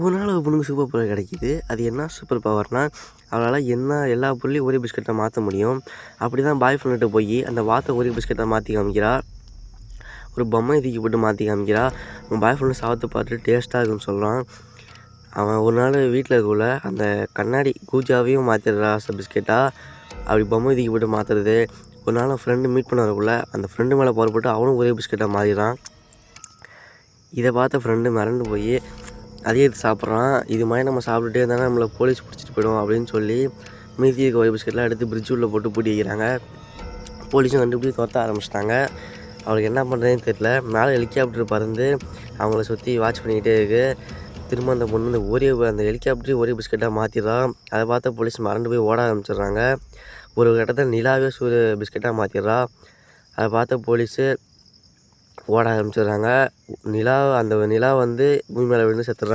ஒரு நாள் ஒரு பொண்ணுக்கு சூப்பர் பவர் கிடைக்கிது. அது என்ன சூப்பர் பவர்னால், அவளால் எல்லா பொருளையும் ஒரே பிஸ்கட்டா மாற்ற முடியும். அப்படி தான் பாய் ஃப்ரெண்டுகிட்ட போய் அந்த வாத்த ஒரே பிஸ்கட்டா மாற்றி காமிக்கிறா. ஒரு பொம்மையை தூக்கி போட்டு மாற்றி காமிக்கிறா. அவன் பாய் ஃப்ரெண்டு சாப்பிட்டு பார்த்துட்டு டேஸ்ட்டாக இருக்குன்னு சொல்கிறான். அவன் ஒரு நாள் வீட்டில் இருக்கக்குள்ள அந்த கண்ணாடி கூஜாவையும் மாற்றிடுறா பிஸ்கெட்டா. அப்படி பொம்மை தூக்கி போட்டு மாற்றுறது. ஒரு நாள் ஃப்ரெண்டு மீட் பண்ண வரக்குள்ள அந்த ஃப்ரெண்டு மேலே புறப்பட்டு அவனும் ஒரே பிஸ்கெட்டாக மாறிடுறான். இதை பார்த்த ஃப்ரெண்டு மிரண்டு போய் அதே எடுத்து சாப்பிட்றான். இது மாதிரி நம்ம சாப்பிட்டுட்டே இருந்தாலும் நம்மளை போலீஸ் பிடிச்சிட்டு போயிடும் அப்படின்னு சொல்லி மீதி இருக்க ஒரே பிஸ்கெட்லாம் எடுத்து பிரிட்ஜ் உள்ள போட்டு பூட்டி வைக்கிறாங்க. போலீஸும் கண்டுபிடிச்சி துரத்த ஆரம்பிச்சிட்டாங்க. அவளுக்கு என்ன பண்ணுறதுன்னு தெரியல. மேலே ஹெலிகாப்டர் பறந்து அவங்கள சுற்றி வாட்ச் பண்ணிக்கிட்டே இருக்குது. திரும்ப அந்த பொண்ணு அந்த ஹெலிகாப்டரையும் ஒரே பிஸ்கெட்டாக மாற்றிடுறான். அதை பார்த்த போலீஸ் மறந்து போய் ஓட ஆரம்பிச்சிடுறாங்க. ஒரு இடத்துல நிலாவே பிஸ்கெட்டாக மாற்றிடுறா. அதை பார்த்த போலீஸு ஓட ஆரம்பிச்சிடுறாங்க. அந்த நிலா பூமி மேலே விழுந்து செத்துடுறாங்க.